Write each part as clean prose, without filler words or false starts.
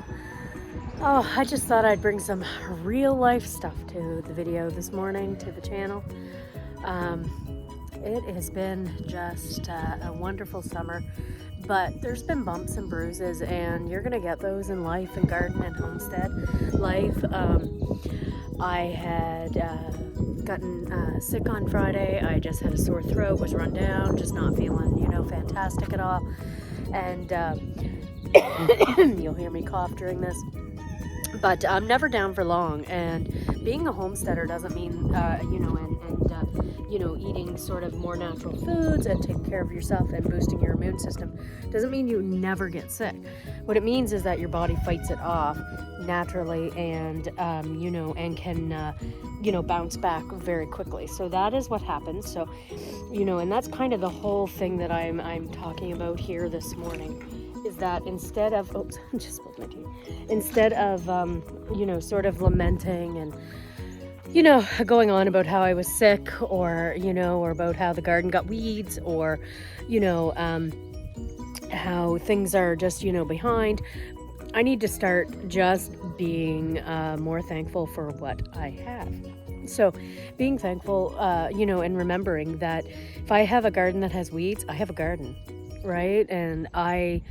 channel. Oh, I just thought I'd bring some real life stuff to the video this morning, to the channel. It has been just a wonderful summer, but there's been bumps and bruises, and you're gonna get those in life and garden and homestead life. I had gotten sick on Friday. I just had a sore throat, was run down, just not feeling, fantastic at all. And you'll hear me cough during this. But I'm never down for long, and being a homesteader doesn't mean, eating sort of more natural foods and taking care of yourself and boosting your immune system doesn't mean you never get sick. What it means is that your body fights it off naturally and, and can, bounce back very quickly. So that is what happens. So, and that's kind of the whole thing that I'm talking about here this morning. Is that instead of, sort of lamenting and, going on about how I was sick or about how the garden got weeds or, how things are just, behind, I need to start just being more thankful for what I have. So being thankful, and remembering that if I have a garden that has weeds, I have a garden, right? And I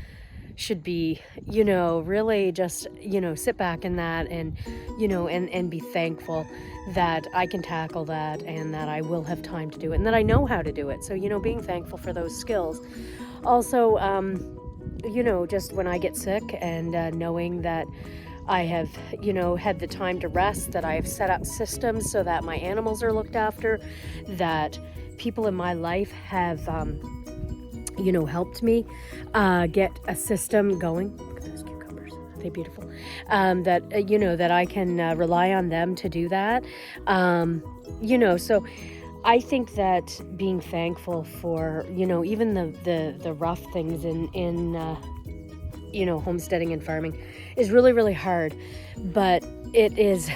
should be, really just, sit back in that and, and be thankful that I can tackle that and that I will have time to do it and that I know how to do it. So, being thankful for those skills. Also, just when I get sick and knowing that I have, had the time to rest, that I have set up systems so that my animals are looked after, that people in my life have, helped me get a system going. Look at those cucumbers. Aren't they beautiful? That I can rely on them to do that. So I think that being thankful for, even the rough things in homesteading and farming is really, really hard. But it is,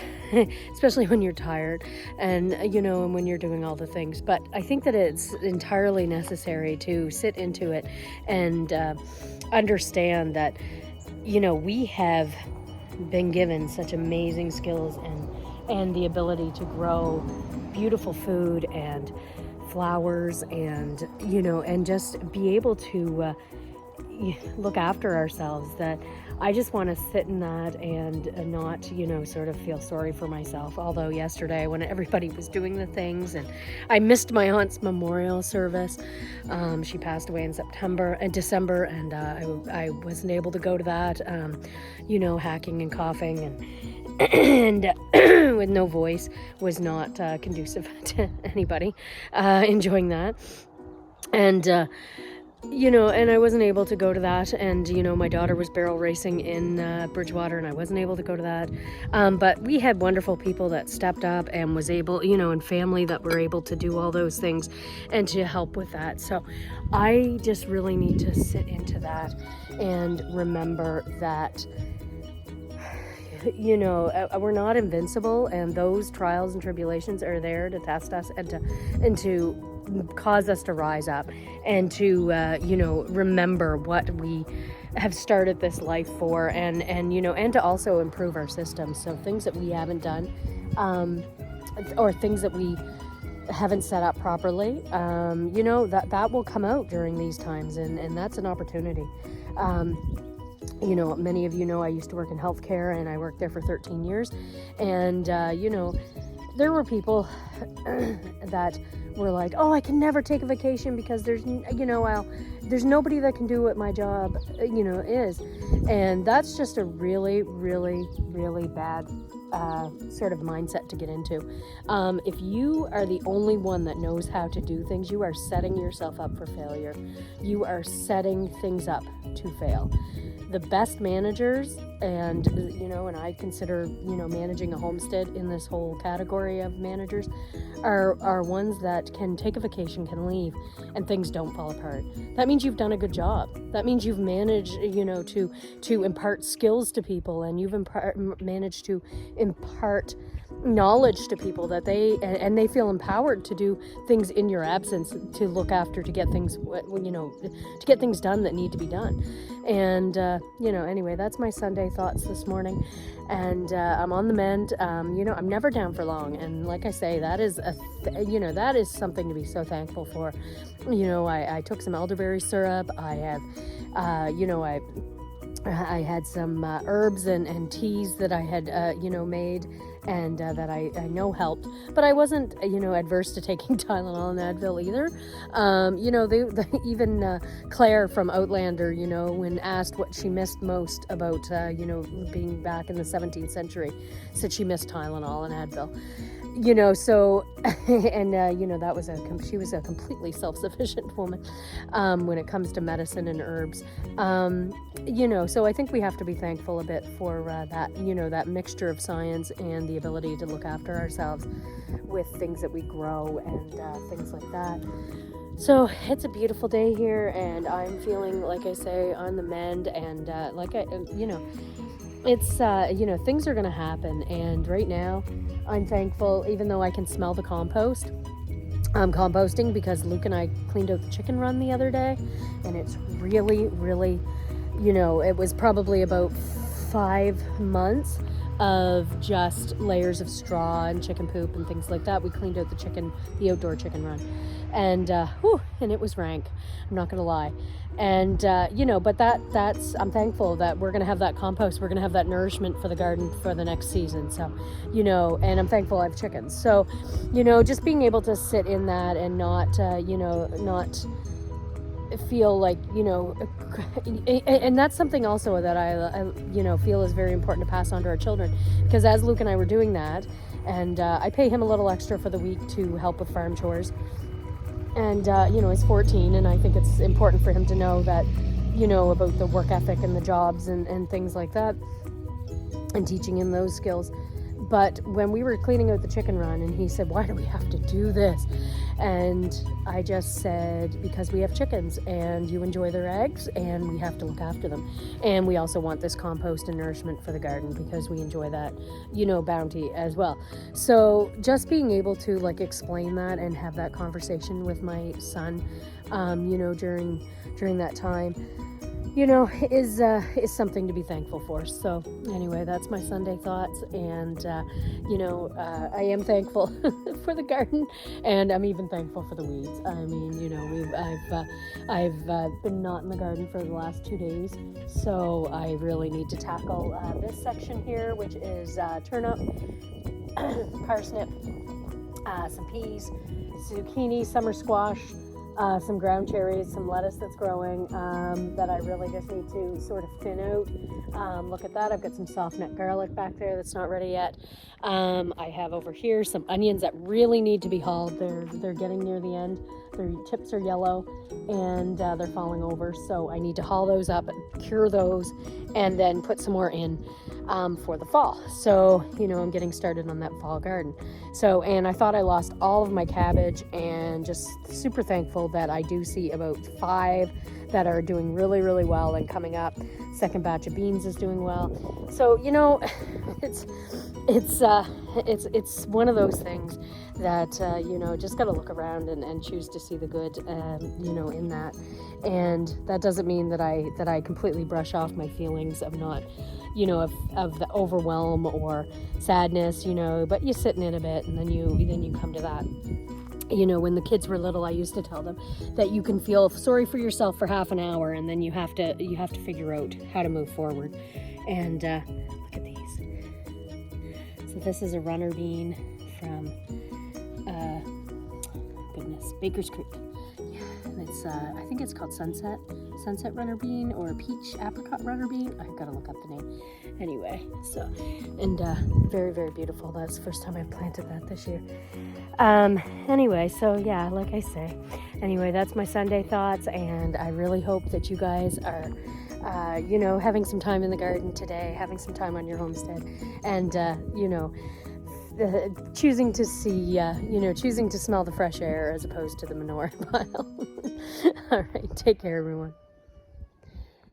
especially when you're tired and, and when you're doing all the things. But I think that it's entirely necessary to sit into it and understand that, we have been given such amazing skills and the ability to grow beautiful food and flowers and, and just be able to look after ourselves, that I just want to sit in that and not, sort of feel sorry for myself. Although yesterday when everybody was doing the things and I missed my aunt's memorial service, she passed away in December, and I wasn't able to go to that, hacking and coughing and with no voice was not conducive to anybody enjoying that. And and I wasn't able to go to that, and my daughter was barrel racing in Bridgewater, and I wasn't able to go to that, but we had wonderful people that stepped up and was able, and family that were able to do all those things and to help with that. So I just really need to sit into that and remember that we're not invincible, and those trials and tribulations are there to test us and to cause us to rise up and to remember what we have started this life for, and to also improve our system. So things that we haven't done, or things that we haven't set up properly, that will come out during these times, and that's an opportunity. Many of you know I used to work in healthcare, and I worked there for 13 years. And, there were people that were like, oh, I can never take a vacation because there's nobody that can do what my job, is. And that's just a really, really, really bad sort of mindset to get into. If you are the only one that knows how to do things, you are setting yourself up for failure. You are setting things up to fail. The best managers, and I consider managing a homestead in this whole category of managers, are ones that can take a vacation, can leave, and things don't fall apart. That means you've done a good job. That means you've managed to impart skills to people, and you've managed to impart knowledge to people that they feel empowered to do things in your absence, to look after, to get things, to get things done that need to be done. And, anyway, that's my Sunday thoughts this morning. And I'm on the mend. I'm never down for long. And like I say, that is that is something to be so thankful for. I took some elderberry syrup. I have, I had some herbs and teas that I had, made, and that I know helped. But I wasn't, adverse to taking Tylenol and Advil either. Even Claire from Outlander, when asked what she missed most about, being back in the 17th century, said she missed Tylenol and Advil. So, and, that was she was a completely self-sufficient woman, when it comes to medicine and herbs. So I think we have to be thankful a bit for, that, that mixture of science and the ability to look after ourselves with things that we grow and, things like that. So it's a beautiful day here, and I'm feeling, like I say, on the mend, and, it's, things are going to happen. And right now I'm thankful, even though I can smell the compost. I'm composting because Luke and I cleaned out the chicken run the other day, and it's really, really, it was probably about 5 months of just layers of straw and chicken poop and things like that. We cleaned out the outdoor chicken run, and it was rank, I'm not gonna lie. And but that's I'm thankful that we're gonna have that compost, we're gonna have that nourishment for the garden for the next season. So and I'm thankful I have chickens. So just being able to sit in that and not not feel like and that's something also that I feel is very important to pass on to our children, because as Luke and I were doing that, and I pay him a little extra for the week to help with farm chores, and he's 14, and I think it's important for him to know that about the work ethic and the jobs and things like that, and teaching him those skills. But when we were cleaning out the chicken run, and he said, "Why do we have to do this?" And I just said, because we have chickens, and you enjoy their eggs, and we have to look after them. And we also want this compost and nourishment for the garden, because we enjoy that, bounty as well. So just being able to explain that and have that conversation with my son, during that time, is something to be thankful for. So anyway, that's my Sunday thoughts, and I am thankful for the garden, and I'm even thankful for the weeds. I mean, I've been not in the garden for the last 2 days, so I really need to tackle this section here, which is turnip, parsnip, some peas, zucchini, summer squash, some ground cherries, some lettuce that's growing, that I really just need to sort of thin out. Look at that. I've got some soft nut garlic back there that's not ready yet. I have over here some onions that really need to be hauled. They're getting near the end. Their tips are yellow, and they're falling over. So I need to haul those up and cure those, and then put some more in for the fall. So, I'm getting started on that fall garden. So, and I thought I lost all of my cabbage, and just super thankful that I do see about 5 that are doing really, really well and coming up. Second batch of beans is doing well. So, it's one of those things that, just got to look around and choose to see the good, in that. And that doesn't mean that I completely brush off my feelings of not, of the overwhelm or sadness, but you sit in it a bit, and then you come to that. When the kids were little, I used to tell them that you can feel sorry for yourself for half an hour, and then you have to figure out how to move forward. And look at these. So this is a runner bean from Baker's Creek. Yeah, and it's I think it's called Sunset runner bean, or peach apricot runner bean. I've got to look up the name. Anyway, so, and very, very beautiful. That's the first time I've planted that this year. Anyway, so yeah, like I say, anyway, that's my Sunday thoughts, and I really hope that you guys are having some time in the garden today, having some time on your homestead, and choosing to see, choosing to smell the fresh air as opposed to the manure pile. All right, take care, everyone.